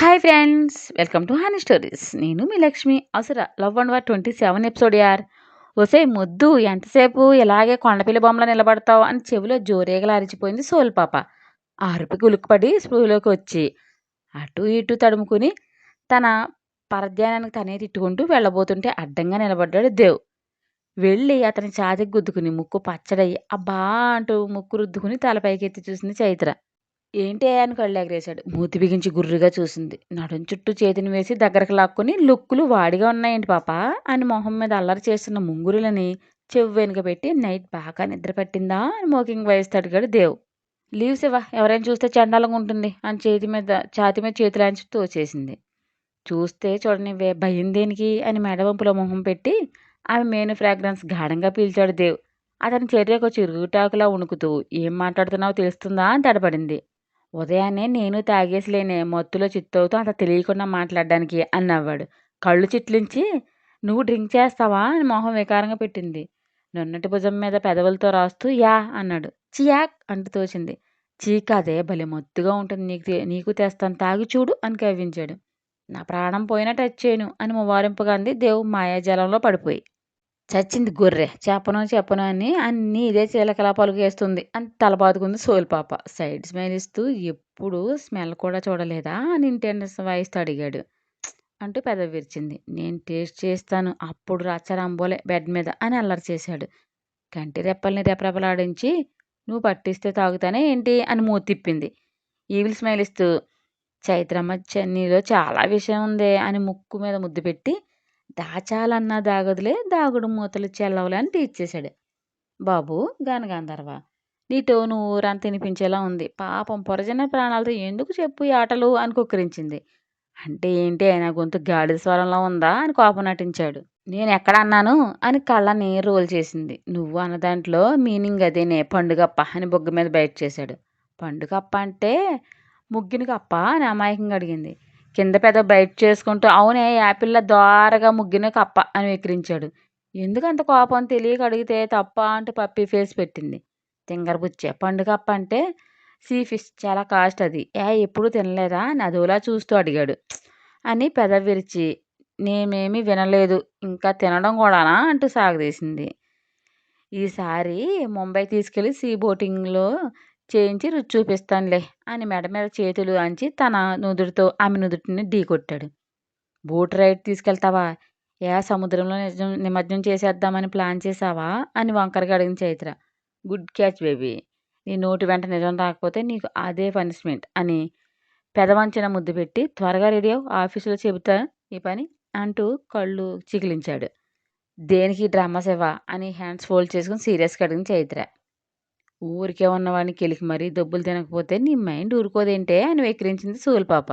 Hi friends, welcome to honey stories. నేను మీ లక్ష్మి. అసుర love and war 27 episode యార్. ఒసేయ్ ముద్దు, ఎంతసేపు ఇలాగే కొండపిల్ల బొమ్మలో నిలబడతావు అని చెవిలో జోరేగలా అరిచిపోయింది సోలు పాప. ఆ అరుపుకి ఉలిక్కిపడి స్పృహలోకి వచ్చి అటు ఇటు తడుముకుని తన పరధ్యానానికి తనే తిట్టుకుంటూ వెళ్ళబోతుంటే అడ్డంగా నిలబడ్డాడు దేవ్. వెళ్ళి అతని ఛాతీకి గుద్దుకుని ముక్కు పచ్చడయ్యి అబ్బా అంటూ ముక్కు రుద్దుకుని తల పైకెత్తి చూసింది చైత్ర. ఏంటి అని కళ్ళు ఎగరేశాడు. మూతి బిగించి గుర్రుగా చూసింది. నడుం చుట్టూ చేతిని వేసి దగ్గరకు లాక్కుని లుక్కులు వాడిగా ఉన్నాయేంటి పాపా అని మొహం మీద అల్లరి చేస్తున్న ముంగురులని చెవు వెనుక పెట్టి నైట్ బాగా నిద్ర పట్టిందా అని మోకింగ్ వయసు అడిగాడు దేవ్. లీవ్స్ ఇవ్వ, ఎవరైనా చూస్తే చండాలంగా ఉంటుంది అని ఛాతి మీద చేతులాంచి తోచేసింది. చూస్తే చూడనివ్వే, భయం దేనికి అని మెడవంపులో మొహం పెట్టి ఆమె మేను ఫ్రాగ్రెన్స్ గాఢంగా పీల్చాడు దేవ్. అతని చర్యకు చిరుగుటాకులా ఉణుకుతూ ఏం మాట్లాడుతున్నావో తెలుస్తుందా అని తడబడింది. ఉదయాన్నే నేను తాగేసిలేనే, మత్తులో చిత్తవుతూ అంత తెలియకుండా మాట్లాడడానికి అని నవ్వాడు. కళ్ళు చిట్లించి నువ్వు డ్రింక్ చేస్తావా అని మొహం వికారంగా పెట్టింది. నున్నటి భుజం మీద పెదవులతో రాస్తూ యా అన్నాడు. చియాక్ అంటూ తోచింది. చీకాదే, భలే మత్తుగా ఉంటుంది, నీకు తెస్తాను తాగి చూడు అని కవ్వించాడు. నా ప్రాణం పోయినా టచ్ చేయను అని మువారింపుగా అంది దేవు మాయాజలంలో పడిపోయి. చచ్చింది గొర్రె, చెప్పను అని అన్నీ ఇదే చిలకలా పలుకేస్తుంది అని తలబాదుకుంది సోలు పాప. సైడ్ స్మైల్ ఇస్తూ ఎప్పుడు స్మెల్ కూడా చూడలేదా అని ఇంటెన్స్ వాయిస్తూ అడిగాడు. అంటూ పెదవి విరిచింది. నేను టేస్ట్ చేస్తాను అప్పుడు రచ్చరంబోలే బెడ్ మీద అని అల్లరి చేశాడు. కంటి రెప్పల్ని రెపరెపలాడించి నువ్వు పట్టిస్తే తాగుతానే ఏంటి అని మూతి తిప్పింది. ఈవిల్ స్మైల్ ఇస్తూ చైత్రమ్మ నీలో చాలా విషయం ఉందే అని ముక్కు మీద ముద్దు పెట్టి దాచాలన్నా దాగదులే, దాగుడు మూతలు చెల్లవులే అని తీర్చేశాడు. బాబు గానగాంధర్వ, నీ టోను ఊరంతా తినిపించేలా ఉంది. పాపం పొరజన ప్రాణాలతో ఎందుకు చెప్పు ఈ ఆటలు అని కుక్కరించింది. అంటే ఏంటి అయినా గొంతు గాడిద స్వరంలో ఉందా అని కోపం నటించాడు. నేను ఎక్కడ అన్నాను అని కళ్ళని రోల్ చేసింది. నువ్వు అన్న దాంట్లో మీనింగ్ అదేనే, పండుగప్ప అని బొగ్గ మీద బయట చేశాడు. పండుగప్ప అంటే ముగ్గిన కప్ప అని అమాయకంగా అడిగింది. కింద పెద్ద బయట చేసుకుంటూ అవునే, యాపిల్ల దోరగా ముగ్గిన కప్ప అని విక్రించాడు. ఎందుకంత కోపం తెలియక అడిగితే తప్ప అంటూ పప్పి ఫేస్ పెట్టింది. తింగరబుచ్చే, పండుగప్ప అంటే సీ ఫిష్, చాలా కాస్ట్ అది. ఎప్పుడూ తినలేదా అని అదోలా చూస్తూ అడిగాడు. అని పెదవి విరిచి నేమేమీ వినలేదు, ఇంకా తినడం కూడానా అంటూ సాగదీసింది. ఈసారి ముంబై తీసుకెళ్ళి సీ బోటింగ్లో చేయించి రుచి చూపిస్తానులే అని మెడ మీద చేతులు అంచి తన నుదుటితో ఆమె నుదుటిని ఢీకొట్టాడు. Boat ride తీసుకెళ్తావా? సముద్రంలో నిమజ్జనం చేసేద్దామని ప్లాన్ చేసావా అని వంకరగా అడిగిన చైత్ర. గుడ్ క్యాచ్ బేబీ, నీ నోటి వెంట నిజం రాకపోతే నీకు అదే పనిష్మెంట్ అని పెదవంచిన ముద్దు పెట్టి త్వరగా రెడీ అవ్వు, ఆఫీసులో చెబుతా ఈ పని అంటూ కళ్ళు చికిలించాడు. దేనికి డ్రామా సేవా అని హ్యాండ్స్ ఫోల్డ్ చేసుకుని సీరియస్గా అడిగిన చైత్ర. ఊరికే ఉన్నవాడిని కెలికి మరీ దెబ్బలు తినకపోతే నీ మైండ్ ఊరుకోదేంటే అని వెక్కిరించింది సోలు పాప.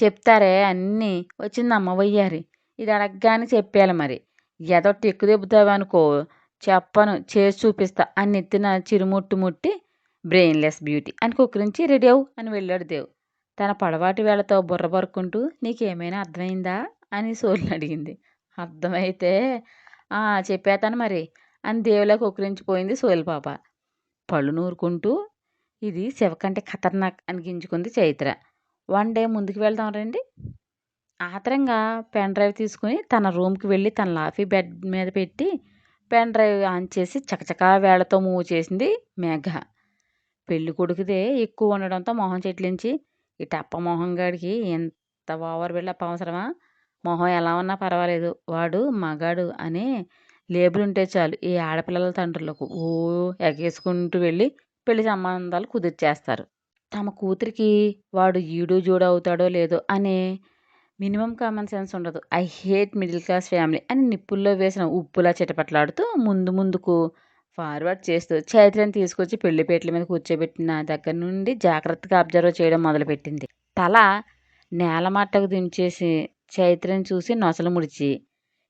చెప్తారే అన్నీ, వచ్చిందమ్మ వయ్యారి, ఇది అడగగానే చెప్పాలి మరి. ఏదో టెక్కు దెబ్బతావనుకో, చెప్పను చేసి చూపిస్తా అని నెత్తిన చిరుముట్టు ముట్టి బ్రెయిన్లెస్ బ్యూటీ అని కుక్కరించి రెడీ అవు అని వెళ్ళాడు దేవ్. తన పొడవాటి వేళతో బుర్ర పరుక్కుంటూ నీకేమైనా అర్థమైందా అని సోలుని అడిగింది. అర్థమైతే చెప్పేతాను మరి అని దేవులా కుక్కరించిపోయింది సోలు పాప. పళ్ళు నూరుకుంటూ ఇది శివకంటే ఖతర్నాక్ అని గింజుకుంది చైత్ర. వన్ డే ముందుకు వెళ్దాం రండి. ఆత్రంగా పెన్ డ్రైవ్ తీసుకుని తన రూమ్కి వెళ్ళి తన లాఫీ బెడ్ మీద పెట్టి పెన్ డ్రైవ్ ఆన్ చేసి చకచకా వేళ్లతో మూవ్ చేసింది మేఘ. పెళ్లి కొడుకుదే ఎక్కువ ఉండడంతో మొహం చెట్లించి ఈ టప్ప మొహం గాడికి ఎంత ఓవర్ బిల్డప్ అవసరమా? మొహం ఎలా ఉన్నా పర్వాలేదు, వాడు మగాడు అనే లేబుల్ ఉంటే చాలు ఈ ఆడపిల్లల తండ్రులకు ఎగేసుకుంటూ వెళ్ళి పెళ్లి సంబంధాలు కుదిర్చేస్తారు. తమ కూతురికి వాడు ఈడు జోడు అవుతాడో లేదో అనే మినిమం కామన్ సెన్స్ ఉండదు. I hate middle class family అని నిప్పుల్లో వేసిన ఉప్పులా చిటపట్లాడుతూ ముందుకు ఫార్వర్డ్ చేస్తూ చైత్రని తీసుకొచ్చి పెళ్లిపేటల మీద కూర్చోబెట్టిన దగ్గర నుండి జాగ్రత్తగా అబ్జర్వ్ చేయడం మొదలుపెట్టింది. తల నేలమట్టకు దించేసి చైత్రని చూసి నొసలు ముడిచి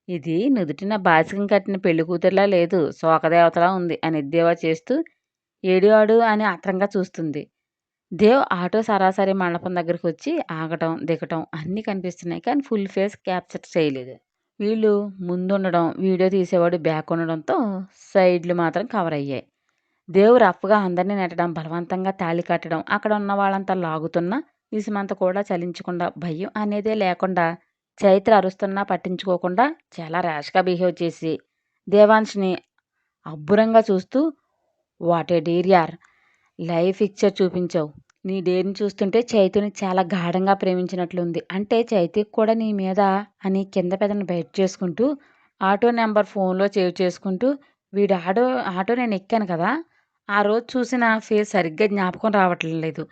ఇది నుదుటిన బాసికం కట్టిన పెళ్లి కూతురులా లేదు, శోకదేవతలా ఉంది అని ఎద్దేవా చేస్తూ ఏడివాడు అని ఆత్రంగా చూస్తుంది. దేవ్ ఆటో సరాసరి మండపం దగ్గరికి వచ్చి ఆగటం దిగటం అన్నీ కనిపిస్తున్నాయి, కానీ ఫుల్ ఫేస్ క్యాప్చర్ చేయలేదు. వీళ్ళు ముందుండడం, వీడియో తీసేవాడు బ్యాక్ ఉండడంతో సైడ్లు మాత్రం కవర్ అయ్యాయి. దేవ్ రఫ్గా అందరినీ నెట్టడం, బలవంతంగా తాళి కట్టడం, అక్కడ ఉన్న వాళ్ళంతా లాగుతున్నా ఇసుమంత కూడా చలించకుండా, భయం అనేదే లేకుండా చైత్ర అరుస్తున్నా పట్టించుకోకుండా చాలా ర్యాష్‌గా బిహేవ్ చేసి, దేవాన్ష్‌ని అబ్బురంగా చూస్తూ వాట్ ఏ డేర్ యార్! లైవ్ పిక్చర్ చూపించావు. నీ డేర్‌ని చూస్తుంటే చైతుని చాలా గాఢంగా ప్రేమించినట్లుంది. అంటే చైతుకి కూడా నీ మీద అని కింద పెదవిని బైట్ చేసుకుంటూ, ఆటో నంబర్ ఫోన్‌లో సేవ్ చేసుకుంటూ, వీడి ఆటో నేను ఎక్కాను కదా! ఆ రోజు చూసిన ఫేస్ సరిగ్గా జ్ఞాపకం రావట్లం లేదు.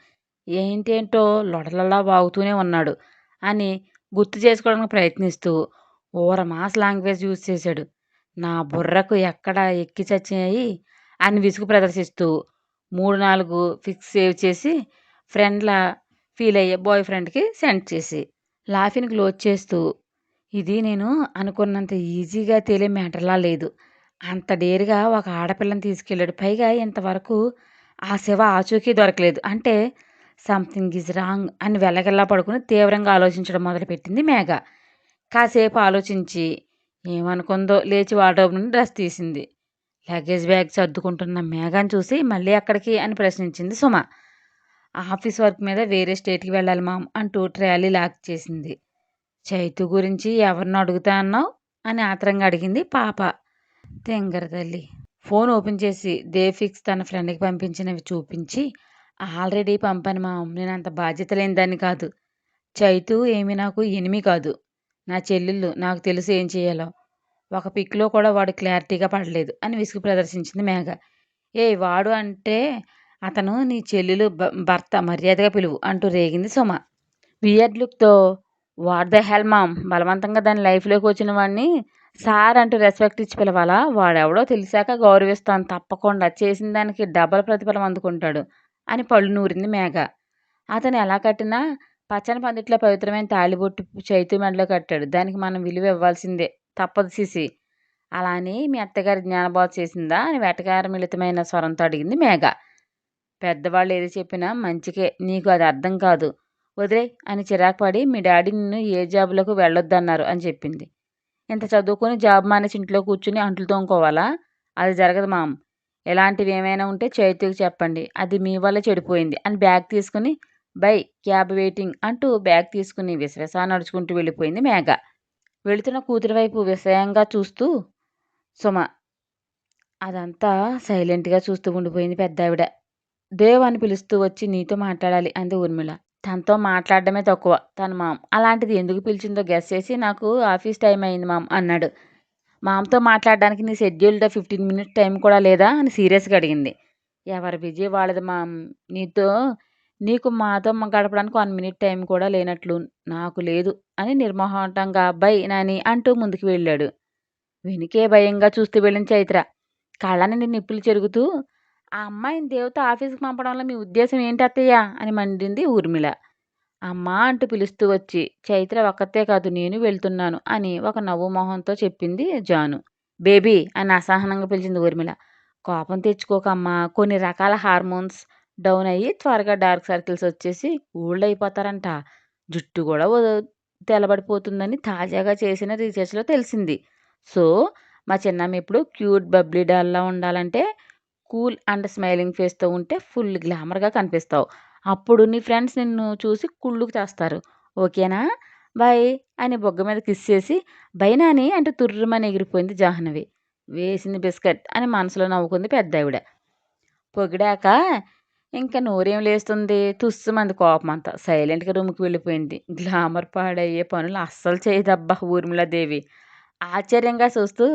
ఏంటేంటో లొడలలా వాగుతూనే ఉన్నాడు అని గుర్తు చేసుకోవడానికి ప్రయత్నిస్తూ మాస్ లాంగ్వేజ్ యూజ్ చేశాడు. నా బుర్రకు ఎక్కడ ఎక్కి చచ్చినాయి అని విసుగు ప్రదర్శిస్తూ 3, 4 పిక్స్ సేవ్ చేసి ఫ్రెండ్‌లా ఫీల్ అయ్యే బాయ్ ఫ్రెండ్‌కి సెండ్ చేసి, లాఫింగ్ క్లోజ్ చేస్తూ ఇది నేను అనుకున్నంత ఈజీగా తేలే మ్యాటర్‌లా లేదు. అంత డేర్‌గా ఒక ఆడపిల్లని తీసుకెళ్ళాడు. పైగా ఇంతవరకు ఆ శవ ఆచూకీ దొరకలేదు. అంటే సంథింగ్ ఈజ్ రాంగ్ అని వెల్లకిలా పడుకుని తీవ్రంగా ఆలోచించడం మొదలుపెట్టింది మేఘ. కాసేపు ఆలోచించి ఏమనుకుందో లేచి వార్డ్‌రోబ్ నుండి డ్రెస్ తీసింది. లగేజ్ బ్యాగ్ సర్దుకుంటున్న మేఘని చూసి మళ్ళీ ఎక్కడికి అని ప్రశ్నించింది సుమ. ఆఫీస్ వర్క్ మీద వేరే స్టేట్‌కి వెళ్ళాలి మామ్ అంటూ ట్రాలీ లాక్ చేసింది. చైతు గురించి ఎవరినో అడుగుతా అన్నావు అని ఆత్రంగా అడిగింది పాప. తెంగర తల్లి. ఫోన్ ఓపెన్ చేసి దేఫిక్స్ తన ఫ్రెండ్‌కి పంపించినవి చూపించి, ఆల్రెడీ పంపాను మామ్. నేనంత బాధ్యత లేని దాన్ని కాదు. చైతు ఏమి నాకు ఎనిమి కాదు. నా చెల్లెళ్ళు. నాకు తెలుసు ఏం చేయాలో. ఒక పిక్‌లో కూడా వాడు క్లారిటీగా పడలేదు అని విసుగు ప్రదర్శించింది మేఘ. ఏయ్! వాడు అంటే అతను నీ చెల్లెలు భర్త మర్యాదగా పిలువు అంటూ రేగింది సుమ. వియర్డ్ లుక్‌తో వాట్ ద హెల్ మామ్! బలవంతంగా దాని లైఫ్‌లోకి వచ్చిన వాడిని సార్ అంటూ రెస్పెక్ట్ ఇచ్చి పిలవాలా? వాడెవడో తెలిసాక గౌరవిస్తాను తప్పకుండా. చేసిన దానికి డబల్ ప్రతిఫలం అందుకుంటాడు అని పళ్ళు నూరింది మేఘ. అతను ఎలా కట్టినా పచ్చని పందిట్లో పవిత్రమైన తాళిబొట్టు చైతు మెడలో కట్టాడు. దానికి మనం విలువ ఇవ్వాల్సిందే. తప్పదు సిసి. అలా అని మీ అత్తగారి జ్ఞానబోధ చేసిందా అని వెటకారమిళితమైన స్వరంతో అడిగింది మేఘ. పెద్దవాళ్ళు ఏది చెప్పినా మంచికే. నీకు అది అర్థం కాదు. వదిలేయ్ అని చిరాకు పడి మీ డాడీ నిన్ను ఏ జాబ్‌లోకి వెళ్ళొద్దన్నారు అని చెప్పింది. ఇంత చదువుకొని జాబ్ మానేసి ఇంట్లో కూర్చుని అంట్లు తోముకోవాలా? అది జరగదు మామ్. ఇలాంటివేమైనా ఉంటే చైతుకి చెప్పండి. అది మీ వల్లే చెడిపోయింది అని బ్యాగ్ తీసుకుని బై క్యాబ్ వెయిటింగ్ అంటూ బ్యాగ్ తీసుకుని విసవిసా నడుచుకుంటూ వెళ్ళిపోయింది మేఘ. వెళుతున్న కూతురి వైపు విస్మయంగా చూస్తూ సుమ. అదంతా సైలెంట్‌గా చూస్తూ ఉండిపోయింది పెద్దావిడ. దేవ్ అని పిలుస్తూ వచ్చి నీతో మాట్లాడాలి అంది ఊర్మిళ. తనతో మాట్లాడడమే తక్కువ. తన మామ్. అలాంటిది ఎందుకు పిలిచిందో గెస్ చేసి నాకు ఆఫీస్ టైం అయింది మామ్ అన్నాడు. మామతో మాట్లాడడానికి నీ షెడ్యూల్డ్ 15 మినిట్స్ టైం కూడా లేదా అని సీరియస్‌గా అడిగింది. ఎవరి బిజీ వాళ్ళది మామ్. నీతో నీకు మాతో గడపడానికి 1 మినిట్ టైం కూడా లేనట్లు నాకు లేదు అని నిర్మొహమాటంగా బై నాని అంటూ ముందుకు వెళ్ళాడు. వెనుకే భయంగా చూస్తూ వెళ్ళింది చైత్ర. కళ్ళ నుండి నిప్పులు చెరుగుతూ ఆ అమ్మాయిని దేవతో ఆఫీస్‌కి పంపడంలో మీ ఉద్దేశం ఏంటి అత్తయ్య అని మండింది ఊర్మిళ. అమ్మా అంటూ పిలుస్తూ వచ్చి చైత్ర ఒక్కతే కాదు నేను వెళ్తున్నాను అని ఒక నవ్వు మొహంతో చెప్పింది జాను. బేబీ అని అసహనంగా పిలిచింది ఊర్మిళ. కోపం తెచ్చుకోకమ్మా, కొన్ని రకాల హార్మోన్స్ డౌన్ అయ్యి త్వరగా డార్క్ సర్కిల్స్ వచ్చేసి ఓల్డ్ అయిపోతారంట. జుట్టు కూడా తెల్లబడిపోతుందని తాజాగా చేసిన రీసెర్చ్‌లో తెలిసింది. సో మా చిన్నమ్మ ఇప్పుడు క్యూట్ బబ్లీ డాల్‌లా ఉండాలంటే కూల్ అండ్ స్మైలింగ్ ఫేస్‌తో ఉంటే ఫుల్ గ్లామర్‌గా కనిపిస్తావు. అప్పుడు నీ ఫ్రెండ్స్ నిన్ను చూసి కుళ్ళుకు చేస్తారు. ఓకేనా? బాయ్ అని బుగ్గ మీద కిస్ చేసి బై నాని అంటూ తుర్రుమని ఎగిరిపోయింది జాహ్నవి. వేసింది బిస్కెట్ అని మనసులో నవ్వుకుంది పెద్దావిడ. పొగిడాక ఇంక నోరేం లేస్తుంది తుస్సుమంది కోపమంతా. సైలెంట్‌గా రూమ్‌కి వెళ్ళిపోయింది. గ్లామర్ పాడయ్యే పనులు అస్సలు చేయదబ్బా ఊర్మిళాదేవి. ఆశ్చర్యంగా చూస్తూ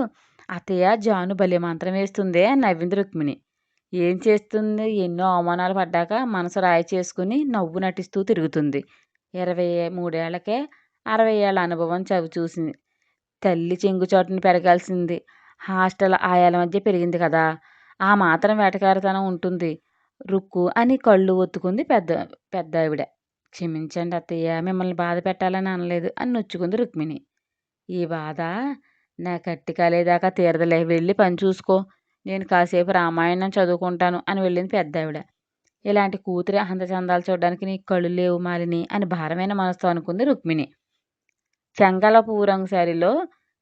అత్తయ్య జాను భలే మంత్రం వేస్తుందే అని నవ్వింది రుక్మిణి. ఏం చేస్తుంది? ఎన్నో అవమానాలు పడ్డాక మనసు రాయి చేసుకుని నవ్వు నటిస్తూ తిరుగుతుంది. 23 ఏళ్లకే 60 ఏళ్ల అనుభవం చవిచూసింది. తల్లి చెంగుచాటున పెరగాల్సింది. హాస్టల్ ఆయాల మధ్య పెరిగింది కదా! ఆ మాత్రం వెటకారితనం ఉంటుంది. రుక్కు అని కళ్ళు ఒత్తుకుంది పెద్దావిడ. క్షమించండి అత్తయ్య మిమ్మల్ని బాధ పెట్టాలని అనలేదు అని నొచ్చుకుంది రుక్మిణి. ఈ బాధ నా కట్టి కాలేదాకా తీరదులే వెళ్ళి పని చూసుకో. నేను కాసేపు రామాయణం చదువుకుంటాను అని వెళ్ళింది పెద్దావిడ. ఇలాంటి కూతురి అందచందాలు చూడడానికి నీకు కళ్ళు లేవు మాలిని అని భారమైన మనసుతో అనుకుంది రుక్మిణి. చెంగల పువ్వు రంగు శారీలో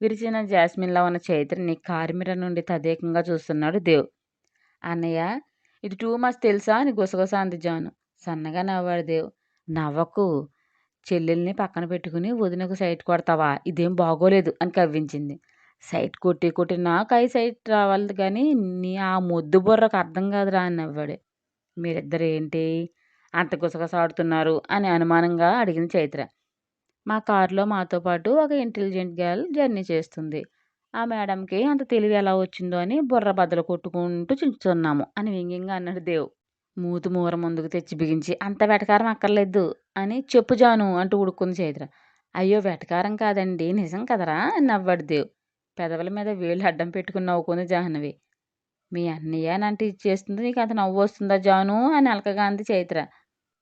విరిచిన జాస్మిన్‌లా ఉన్న చైత్రని కారు నుండి తదేకంగా చూస్తున్నాడు దేవ్. అన్నయ్య ఇది టూ మచ్ తెలుసా అని గుసగుస అంది జాను. సన్నగా నవ్వాడు దేవ్. నవ్వకు. చెల్లెల్ని పక్కన పెట్టుకుని వదినకు సైట్ కొడతావా? ఇదేం బాగోలేదు అని కవ్వించింది. సైట్ కొట్టి కొట్టి నాకై సైట్ రావాలి గానీ నీ ఆ మొద్దు బుర్రకు అర్థం కాదురా అని నవ్వాడు. మీరిద్దరేంటి అంత గుసగుసలాడుతున్నారు అని అనుమానంగా అడిగింది చైత్ర. మా కారులో మాతో పాటు ఒక ఇంటెలిజెంట్ గర్ల్ జర్నీ చేస్తుంది. ఆ మేడంకి అంత తెలివి ఎలా వచ్చిందో అని బుర్ర బద్దలు కొట్టుకుంటూ చించుతున్నాము అని వ్యంగ్యంగా అన్నాడు దేవ్. మూతి మూర ముందుకు తెచ్చి బిగించి అంత వెటకారం అక్కర్లేదు అని చెప్పు జాను అంటూ ఉడుక్కుంది చైత్ర. అయ్యో వెటకారం కాదండి నిజం కదరా అని నవ్వాడు దేవ్. పెదవుల మీద వేళ్ళు అడ్డం పెట్టుకుని నవ్వుకుంది జాహ్నవి. మీ అన్నయ్య నంటే ఇచ్చేస్తుంది నీకు అంత నవ్వు వస్తుందా జాను అని అలకగా అంది చైత్ర.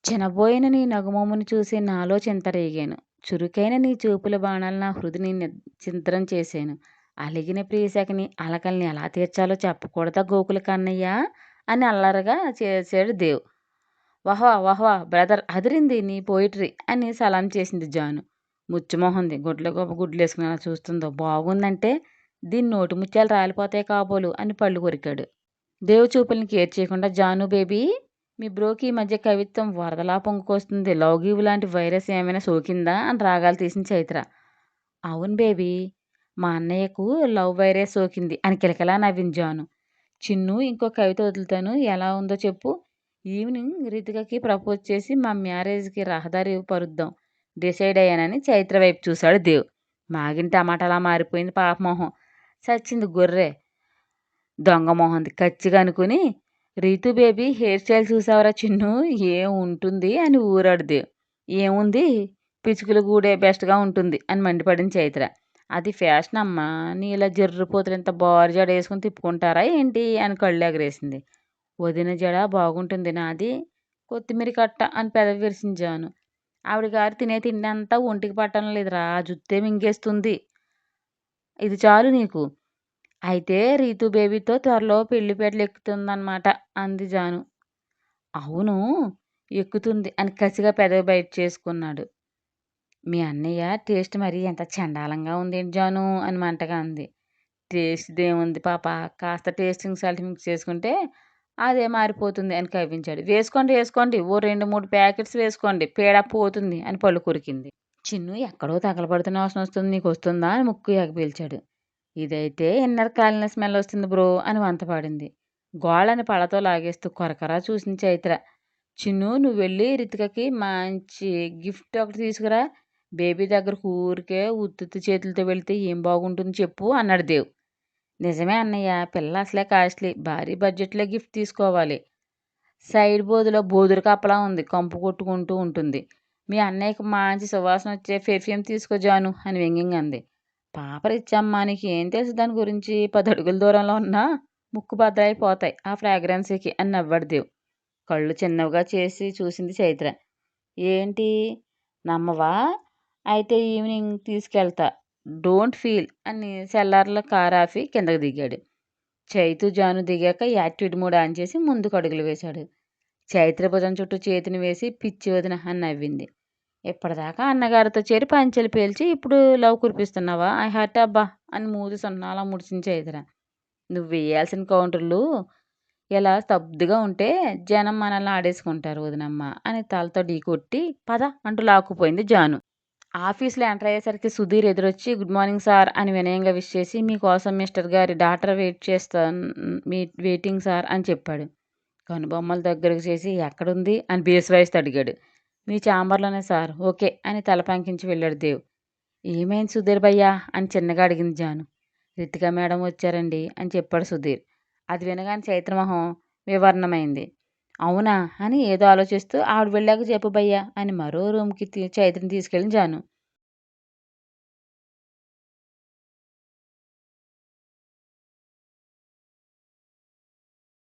చినబోయిన నీ నగుమొమును చూసి నాలో చింతరేగాను. చురుకైన నీ చూపుల బాణాలు నా హృదిని చింతరం చేశాను. అలిగిన ప్రియసఖిని అలకల్ని ఎలా తీర్చాలో చెప్పకూడదా గోకుల కన్నయ్య అని అల్లరిగా చేశాడు దేవ్. వహ్వా వహ్వా బ్రదర్ అదిరింది నీ పోయిటరీ అని సలాం చేసింది జాను. ముచ్చుమొహంది గుడ్ల గొప్ప గుడ్లేసుకుని అలా చూస్తుందో బాగుందంటే దీని నోటి ముత్యాలు రాలిపోతాయి కాబోలు అని పళ్ళు కొరికాడు. దేవ్ చూపుల్ని కేర్ చేయకుండా జాను బేబీ మీ బ్రోకి ఈ మధ్య కవిత్వం వరదలా పొంగుకొస్తుంది. లవ్ గివ్ లాంటి వైరస్ ఏమైనా సోకిందా అని రాగాలు తీసింది చైత్ర. అవును బేబీ మా అన్నయ్యకు లవ్ వైరస్ సోకింది అని కిలకిలా నవ్వింది జాను. చిన్ను ఇంకో కవిత వదులుతాను ఎలా ఉందో చెప్పు. ఈవినింగ్ రితికకి ప్రపోజ్ చేసి మా మ్యారేజ్కి రహదారి పరుద్దాం డిసైడ్ అయ్యానని చైత్ర వైపు చూశాడు దేవ్. మాగిన టమాటాలా మారిపోయింది పాపమోహం. సచ్చింది గొర్రె దొంగ మొహంది కచ్చిగా అనుకుని రీతు బేబీ హెయిర్ స్టైల్ చూసావరా చిన్ను ఏం ఉంటుంది అని ఊరాడు దేవ్. ఏముంది పిచ్చుకల గూడే బెస్ట్గా ఉంటుంది అని మండిపడింది చైత్ర. అది ఫ్యాషన్ అమ్మా నీలా జర్రిపోతులు ఇంత బారు జడ వేసుకుని తిప్పుకుంటారా ఏంటి అని కళ్ళు ఎగరేసింది. వదిన జడ బాగుంటుంది నాది కొత్తిమీర కట్ట అని పెదవి విరిసింది జాను. ఆవిడ గారు తినే తిండి అంతా ఒంటికి పట్టడం లేదురా జుత్తే మింగేస్తుంది. ఇది చాలు నీకు. అయితే రీతు బేబీతో త్వరలో పెళ్లిపేటలు ఎక్కుతుందన్నమాట అంది జాను. అవును ఎక్కుతుంది అని కసిగా పెదవి బయట చేసుకున్నాడు. మీ అన్నయ్య టేస్ట్ మరీ ఎంత చండాలంగా ఉందేంటి జాను అని మంటగా అంది. టేస్ట్ ఏముంది పాప కాస్త టేస్టింగ్ సాల్ట్ మిక్స్ చేసుకుంటే అదే మారిపోతుంది అని కవ్వించాడు. వేసుకోండి వేసుకోండి ఓ 2-3 ప్యాకెట్స్ వేసుకోండి పేడ పోతుంది అని పళ్ళు కొరికింది. చిన్ను ఎక్కడో తగలబడుతున్న వాసన వస్తుంది నీకు వస్తుందా అని ముక్కు ఎగపీల్చాడు. ఇదైతే ఇన్నర్ కాలిన స్మెల్ వస్తుంది బ్రో అని వంతపాడింది. గోళ్ళని పళ్ళతో లాగేస్తూ కొరకరా చూసింది చైత్ర. చిన్ను నువ్వు వెళ్ళి రితికకి మంచి గిఫ్ట్ ఒకటి తీసుకురా. బేబీ దగ్గరకు ఊరికే ఉత్తుత్తి చేతులతో వెళితే ఏం బాగుంటుంది చెప్పు అన్నాడు దేవ్. నిజమే అన్నయ్య పిల్ల అసలే కాస్ట్లీ భారీ బడ్జెట్లో గిఫ్ట్ తీసుకోవాలి. సైడ్ బోధులో బోదురు కప్పలా ఉంది కంపు కొట్టుకుంటూ ఉంటుంది. మీ అన్నయ్యకి మంచి సువాసన వచ్చే పెర్ఫ్యూమ్ తీసుకో జాను అని వ్యంగ్యంగా అంది. పాపరిచ్చమ్మా నీకు ఏం తెలుసు దాని గురించి 10 అడుగుల దూరంలో ఉన్నా ముక్కు బద్దలైపోతాయి ఆ ఫ్రాగ్రెన్స్కి అని నవ్వాడు దేవ్. కళ్ళు చిన్నవిగా చేసి చూసింది చైత్ర. ఏంటి నమ్మవా? అయితే ఈవినింగ్ తీసుకెళ్తా డోంట్ ఫీల్ అని సెల్లార్లో కార్ ఆపి కిందకు దిగాడు. చైతు జాను దిగాక యాక్టివిటీ మోడ్ ఆన్ చేసి ముందుకు అడుగులు వేశాడు. చైత్ర భుజం చుట్టూ చేతిని వేసి పిచ్చి వదిన అని నవ్వింది. ఇప్పటిదాకా అన్నగారితో చేరి పంచెలు పేల్చి ఇప్పుడు లవ్ కురిపిస్తున్నావా ఐ హార్ట్ అబ్బా అని మూతి సున్నాలా ముడిచింది చైత్ర. నువ్వు వేయాల్సిన కౌంటర్లు ఇలా స్తబ్దుగా ఉంటే జనం మనల్ని ఆడేసుకుంటారు వదినమ్మ అని తలతో ఢీ కొట్టి పద అంటూ లాక్కుపోయింది జాను. ఆఫీస్లో ఎంటర్ అయ్యేసరికి సుధీర్ ఎదురొచ్చి గుడ్ మార్నింగ్ సార్ అని వినయంగా విష్ చేసి మీకోసం మిస్టర్ గారి డాక్టర్ వెయిట్ చేస్తాను మీ వెయిటింగ్ సార్ అని చెప్పాడు. కనుబొమ్మల దగ్గరకు చేసి ఎక్కడుంది అని బేస్ వాయిస్తో అడిగాడు. మీ ఛాంబర్లోనే సార్ ఓకే అని తల పంకించి వెళ్ళాడు దేవ్. ఏమైంది సుధీర్ భయ్యా అని చిన్నగా అడిగింది జాను. రితికా మేడం వచ్చారండి అని చెప్పాడు సుధీర్. అది వినగానే చైత్రమొహం వివర్ణమైంది. అవునా అని ఏదో ఆలోచిస్తూ ఆవిడ వెళ్ళాక చెప్పు భయ్యా అని మరో రూమ్కి చైత్రని తీసుకెళ్ళింది జాను.